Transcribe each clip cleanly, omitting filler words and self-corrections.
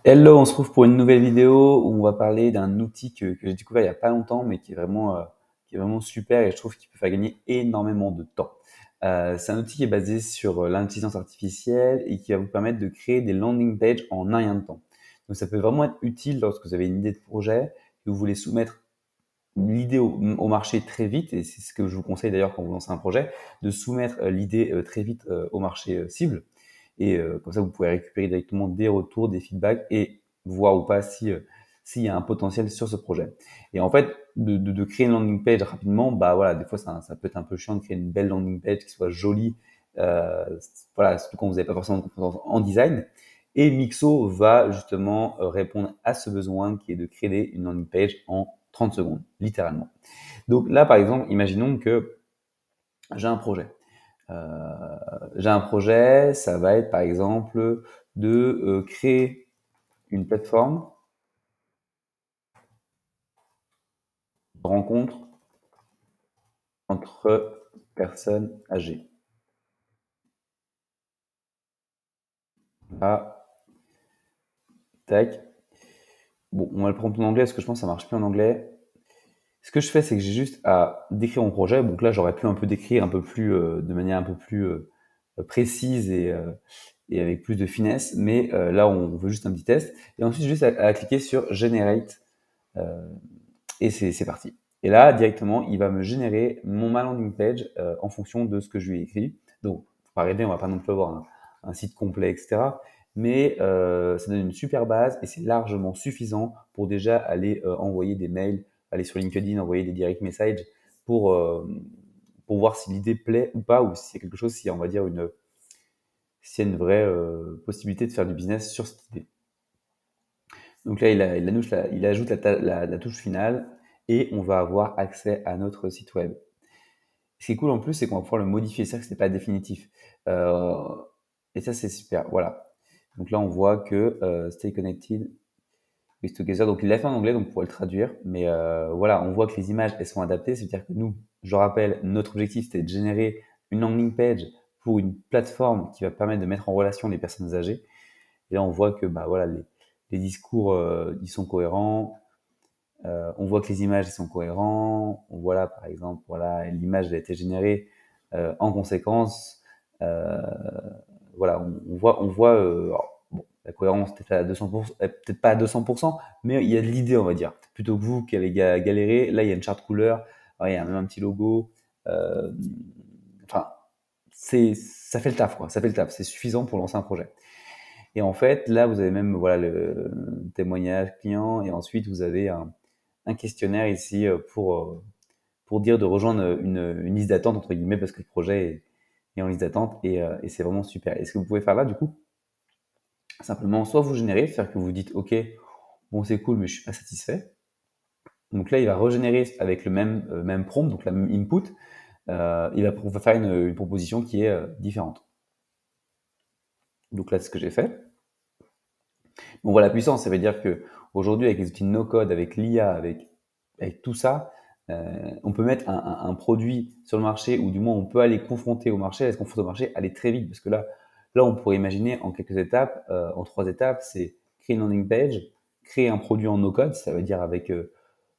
Hello, on se retrouve pour une nouvelle vidéo où on va parler d'un outil que j'ai découvert il y a pas longtemps, mais qui est vraiment super et je trouve qu'il peut faire gagner énormément de temps. C'est un outil qui est basé sur l'intelligence artificielle et qui va vous permettre de créer des landing pages en un rien de temps. Donc ça peut vraiment être utile lorsque vous avez une idée de projet, que vous voulez soumettre l'idée au marché très vite, et c'est ce que je vous conseille d'ailleurs quand vous lancez un projet, de soumettre l'idée très vite au marché cible. Et comme ça, vous pouvez récupérer directement des retours, des feedbacks et voir ou pas si s'il y a un potentiel sur ce projet. Et en fait, de créer une landing page rapidement, bah voilà, des fois ça peut être un peu chiant de créer une belle landing page qui soit jolie, euh, voilà, surtout quand vous n'avez pas forcément de compétences en design. Et Mixo va justement répondre à ce besoin qui est de créer une landing page en 30 secondes, littéralement. Donc là, par exemple, imaginons que j'ai un projet. J'ai un projet, ça va être par exemple de créer une plateforme de rencontre entre personnes âgées. Ah, tac. Bon, on va le prendre en anglais parce que je pense que ça marche plus en anglais. Ce que je fais, c'est que j'ai juste à décrire mon projet. Donc là, j'aurais pu un peu décrire un peu plus, de manière un peu plus précise et avec plus de finesse. Mais là, on veut juste un petit test. Et ensuite, juste à cliquer sur Generate. euh, Et c'est parti. Et là, directement, il va me générer ma landing page en fonction de ce que je lui ai écrit. Donc, faut pas rêver, on va pas non plus avoir un site complet, etc. Mais ça donne une super base et c'est largement suffisant pour déjà aller envoyer des mails, aller sur LinkedIn, envoyer des direct messages pour, euh, pour voir si l'idée plaît ou pas, ou si c'est quelque chose, si on va dire s'il y a une vraie possibilité de faire du business sur cette idée. Donc là, il ajoute la touche finale et on va avoir accès à notre site web. Ce qui est cool en plus, c'est qu'on va pouvoir le modifier, c'est-à-dire que c'est pas définitif. Euh, et ça, c'est super. Voilà. Donc là, on voit que Stay Connected with Together. Donc il l'a fait en anglais, donc on pourrait le traduire. Mais voilà, on voit que les images, elles sont adaptées. C'est-à-dire que nous, je rappelle, notre objectif, c'était de générer une landing page pour une plateforme qui va permettre de mettre en relation les personnes âgées. Et là, on voit que bah voilà, les discours, ils sont cohérents. On voit que les images sont cohérentes. On voit là, par exemple, voilà, l'image a été générée en conséquence. Euh, voilà, on voit alors, bon, la cohérence peut-être à 200%, peut-être pas à 200%, mais il y a de l'idée, on va dire. Plutôt que vous qui avez galéré, là, il y a une charte couleur, alors, il y a même un petit logo. Euh, enfin, ça fait le taf, quoi. Ça fait le taf. C'est suffisant pour lancer un projet. Et en fait, là, vous avez même voilà le témoignage client et ensuite vous avez un questionnaire ici pour dire de rejoindre une liste d'attente entre guillemets parce que le projet est en liste d'attente et c'est vraiment super. Et ce que vous pouvez faire là, du coup, simplement soit vous générez, c'est-à-dire que vous dites OK, bon c'est cool, mais je suis pas satisfait. Donc là, il va régénérer avec le même prompt, donc la même input. On va faire une proposition qui est différente. Donc là, c'est ce que j'ai fait. On voit la puissance, ça veut dire que aujourd'hui, avec les outils no code, avec l'IA, avec tout ça, on peut mettre un produit sur le marché, ou du moins on peut aller confronter au marché, aller se confronter au marché, aller très vite, parce que là, on pourrait imaginer en quelques étapes, en 3 étapes, c'est créer une landing page, créer un produit en no code, ça veut dire avec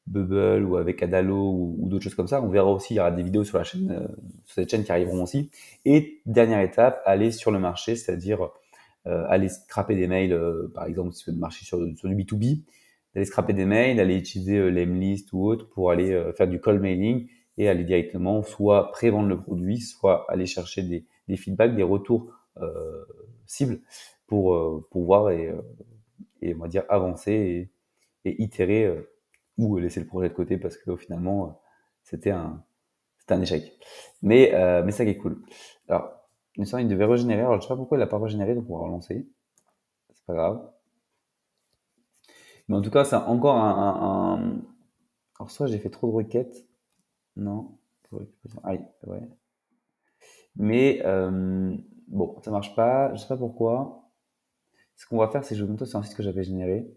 Bubble ou avec Adalo ou d'autres choses comme ça. On verra aussi, il y aura des vidéos sur la chaîne, sur cette chaîne qui arriveront aussi. Et dernière étape, aller sur le marché, c'est-à-dire aller scraper des mails, par exemple, si vous faites marcher sur du B2B, d'aller scraper des mails, d'aller utiliser l'Emlist ou autre pour aller faire du call mailing et aller directement soit prévendre le produit, soit aller chercher des feedbacks, des retours cibles pour voir et on va dire avancer et itérer ou laisser le projet de côté parce que finalement c'était un c'était un échec. Mais ça qui est cool. Alors, une fois, il devait régénérer. Alors, je sais pas pourquoi il l'a pas régénéré, donc on va relancer. C'est pas grave. Mais en tout cas, c'est encore alors, soit j'ai fait trop de requêtes. Non. Aïe, ouais. Mais bon, ça marche pas. Je sais pas pourquoi. Ce qu'on va faire, c'est que je vais monter sur un site que j'avais généré,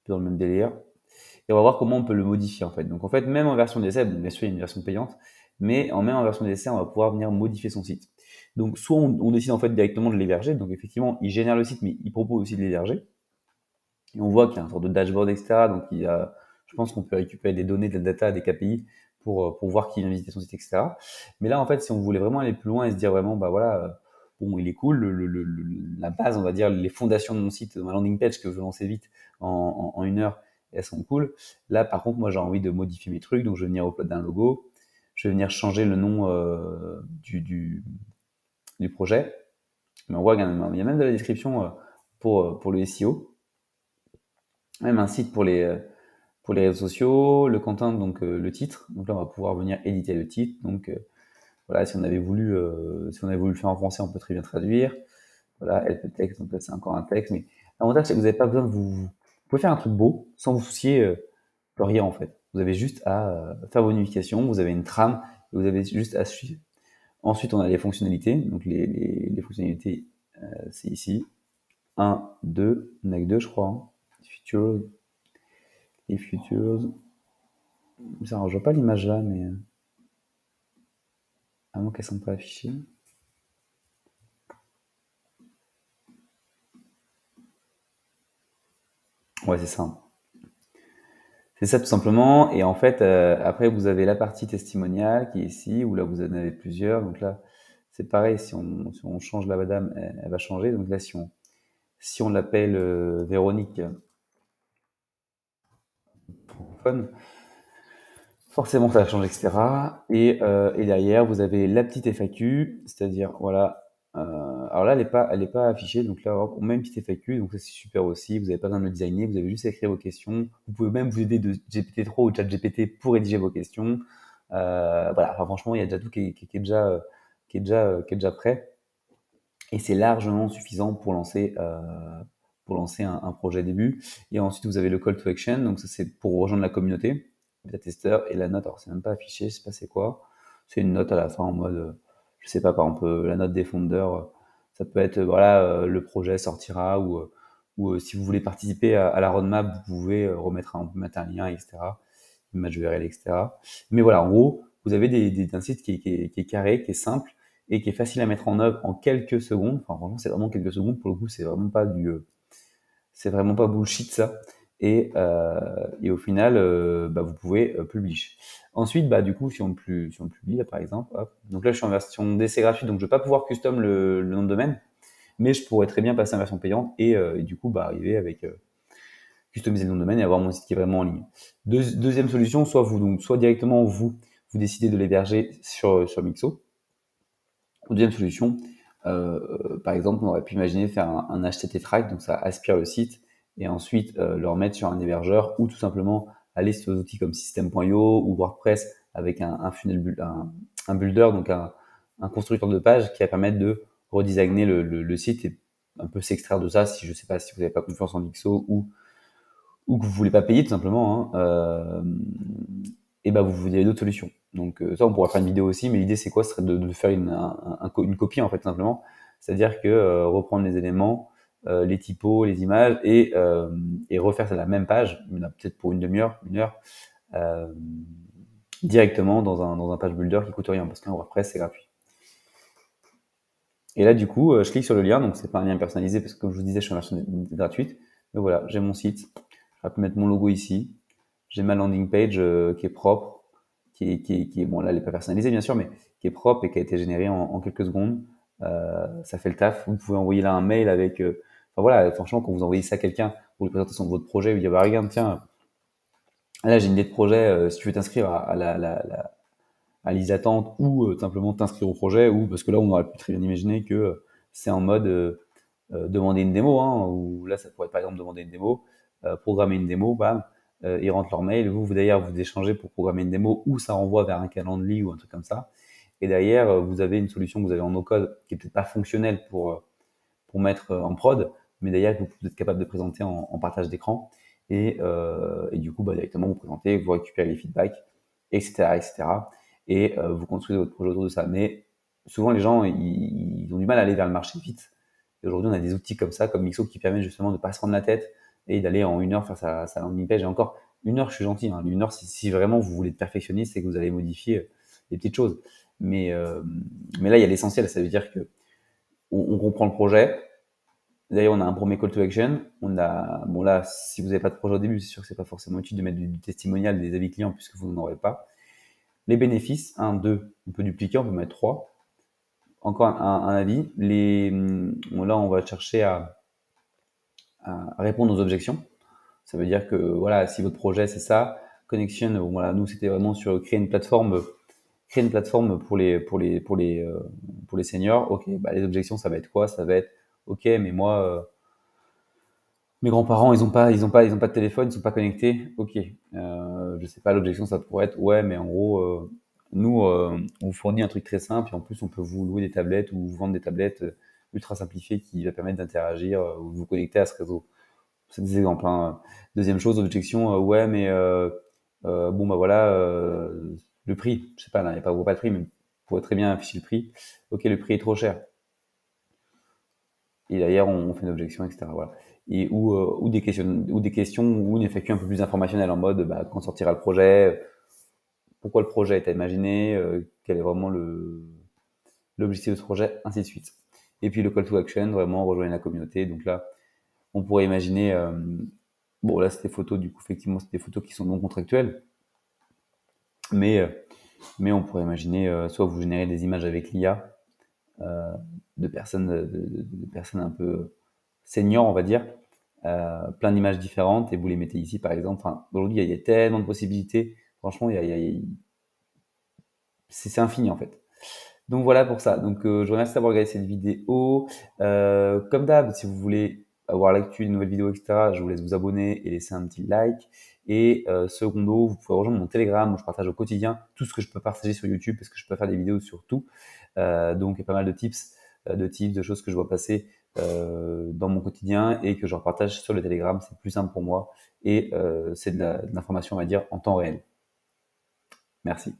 dans le même délire. Et on va voir comment on peut le modifier en fait. Donc en fait, même en version d'essai, bon, bien sûr il y a une version payante, mais même en version d'essai, on va pouvoir venir modifier son site. Donc soit on décide en fait directement de l'héberger, donc effectivement il génère le site, mais il propose aussi de l'héberger. et on voit qu'il y a un sorte de dashboard, etc. Donc, je pense qu'on peut récupérer des données, de la data, des KPI pour voir qui vient visiter son site, etc. Mais là, en fait, si on voulait vraiment aller plus loin et se dire vraiment, bah voilà, bon, il est cool, la base, on va dire, les fondations de mon site, de ma landing page que je veux lancer vite en 1 heure, elles sont cool. Là, par contre, moi, j'ai envie de modifier mes trucs, donc je vais venir uploader d'un logo, je vais venir changer le nom du projet. Mais on voit qu'il y a même de la description pour le SEO, même un site pour les réseaux sociaux, le content, donc le titre. Donc là, on va pouvoir venir éditer le titre. Donc voilà, si on avait voulu le faire en français, on peut très bien traduire. Voilà, help text, donc là, c'est encore un texte. Mais l'avantage, c'est que vous n'avez pas besoin de vous pouvez faire un truc beau sans vous soucier de rien, en fait. Vous avez juste à faire vos notifications, vous avez une trame, et vous avez juste à suivre. Ensuite, on a les fonctionnalités. Donc les fonctionnalités, c'est ici. 1, 2, on n'a que 2, je crois. Hein. Features, les features. Ça, je vois pas l'image là, mais à moins qu'elles ne sont pas affichées. Ouais, c'est ça. C'est ça tout simplement. Et en fait, après, vous avez la partie testimoniale qui est ici, où là, vous en avez plusieurs. Donc là, c'est pareil, si on change la madame, elle va changer. Donc là, si on l'appelle Véronique pour fun, forcément, ça va changer, etc. Et derrière, vous avez la petite FAQ, c'est-à-dire, voilà. Alors là, elle est pas affichée, donc là, hop, on met une petite FAQ, donc ça c'est super aussi. Vous n'avez pas besoin de le designer, vous avez juste à écrire vos questions. Vous pouvez même vous aider de GPT-3 ou ChatGPT pour rédiger vos questions. Voilà, enfin, franchement, il y a déjà tout qui est déjà prêt, et c'est largement suffisant pour lancer un projet début. Et ensuite, vous avez le call to action, donc ça c'est pour rejoindre la communauté, bêta testeur, et la note. Alors c'est même pas affiché, je sais pas c'est quoi. C'est une note à la fin en mode, je sais pas, par exemple la note des fondeurs. Ça peut être voilà, le projet sortira ou si vous voulez participer à la roadmap, vous pouvez mettre un lien, etc. Image URL, etc. Mais voilà, en gros, vous avez un site qui est carré, qui est simple et qui est facile à mettre en œuvre en quelques secondes. Enfin, franchement, c'est vraiment quelques secondes. Pour le coup, c'est vraiment pas bullshit ça. Et au final, bah, vous pouvez publish. Ensuite, bah, du coup, si on le publie, là, par exemple, hop. Donc là, je suis en version d'essai gratuite, donc je vais pas pouvoir custom le nom de domaine, mais je pourrais très bien passer en version payante et du coup, bah, arriver avec customiser le nom de domaine et avoir mon site qui est vraiment en ligne. Deuxième solution, soit directement vous décidez de l'héberger sur Mixo. Deuxième solution, par exemple, on aurait pu imaginer faire un HTTP track, donc ça aspire le site, et ensuite le remettre sur un hébergeur, ou tout simplement aller sur des outils comme System.io ou WordPress avec un builder, donc un constructeur de page qui va permettre de redesigner le site et un peu s'extraire de ça si je sais pas si vous n'avez pas confiance en Mixo ou que vous voulez pas payer tout simplement, hein, et ben vous avez d'autres solutions. Donc ça, on pourra faire une vidéo aussi, mais l'idée c'est quoi? Ce serait de faire une copie en fait tout simplement, c'est-à-dire que reprendre les éléments, les typos, les images et refaire ça la même page, peut-être pour une demi-heure, 1 heure, euh, directement dans un page builder qui coûte rien parce qu'un WordPress c'est gratuit. Et là du coup, je clique sur le lien, donc c'est pas un lien personnalisé parce que comme je vous disais, je suis en version gratuite. Mais voilà, j'ai mon site. Je vais mettre mon logo ici. J'ai ma landing page qui est propre, qui est bon là elle est pas personnalisée bien sûr, mais qui est propre et qui a été générée en quelques secondes. Ça fait le taf. Vous pouvez envoyer là un mail avec. Enfin voilà, franchement quand vous envoyez ça à quelqu'un pour lui présenter son votre projet, vous dites bah regarde tiens, là j'ai une idée de projet, si tu veux t'inscrire à liste d'attente ou simplement t'inscrire au projet ou parce que là on aurait pu très bien imaginer que c'est en mode demander une démo, hein, ou là ça pourrait être par exemple demander une démo, programmer une démo, bam, ils rentrent leur mail, vous d'ailleurs vous échangez pour programmer une démo ou ça renvoie vers un calendrier ou un truc comme ça. Et derrière vous avez une solution que vous avez en no code qui est peut-être pas fonctionnelle pour mettre en prod, mais derrière que vous êtes capable de présenter en partage d'écran et du coup bah, directement vous présentez, vous récupérez les feedbacks, etc., etc. Et vous construisez votre projet autour de ça. Mais souvent les gens ils ont du mal à aller vers le marché vite. Et aujourd'hui, on a des outils comme ça, comme Mixo, qui permettent justement de ne pas se prendre la tête et d'aller en 1 heure faire sa landing page. Et encore, 1 heure, je suis gentil. Hein. 1 heure, si vraiment vous voulez être perfectionniste, c'est que vous allez modifier des petites choses. Mais, euh, mais là, il y a l'essentiel. Ça veut dire que on comprend le projet. D'ailleurs, on a un premier call to action. On a, bon là, si vous n'avez pas de projet au début, c'est sûr que c'est pas forcément utile de mettre du testimonial, des avis clients, puisque vous n'en aurez pas. Les bénéfices, 1, 2, on peut dupliquer, on peut mettre 3. Encore un avis. Bon, là, on va chercher à répondre aux objections. Ça veut dire que voilà, si votre projet c'est ça, Connection, bon, voilà, nous c'était vraiment sur créer une plateforme pour les seniors. Ok, bah, les objections ça va être quoi? Ça va être ok, mais moi mes grands-parents ils ont pas de téléphone, ils sont pas connectés. Ok, je sais pas, l'objection ça pourrait être ouais, mais en gros nous on vous fournit un truc très simple et en plus on peut vous louer des tablettes ou vous vendre des tablettes ultra simplifiées qui va permettre d'interagir ou de vous connecter à ce réseau. C'est des exemples, hein. Deuxième chose, objection, ouais, mais bon bah voilà, le prix, je sais pas, là, il n'y a pas, vaut pas le prix, mais vous pourrait très bien afficher le prix. Ok, le prix est trop cher. Et derrière, on fait une objection, etc. Voilà. Et ou des questions ou une FAQ un peu plus informationnelle en mode, bah, quand sortira le projet, pourquoi le projet est imaginé, quel est vraiment l'objectif de ce projet, ainsi de suite. Et puis le call to action, vraiment rejoindre la communauté. Donc là, on pourrait imaginer, bon là c'était photos, du coup effectivement c'est des photos qui sont non contractuelles, mais, euh, mais on pourrait imaginer soit vous générez des images avec l'IA de personnes un peu seniors, on va dire, plein d'images différentes et vous les mettez ici par exemple. Enfin, aujourd'hui il y a tellement de possibilités, franchement c'est infini en fait. Donc voilà pour ça. Donc je vous remercie d'avoir regardé cette vidéo. Comme d'hab, si vous voulez avoir l'actu, des nouvelles vidéos, etc., je vous laisse vous abonner et laisser un petit like. Et secondo, vous pouvez rejoindre mon Telegram où je partage au quotidien tout ce que je peux partager sur YouTube parce que je peux faire des vidéos sur tout. Donc il y a pas mal de tips, de choses que je vois passer dans mon quotidien et que je repartage sur le Telegram. C'est plus simple pour moi et c'est de l'information, on va dire, en temps réel. Merci.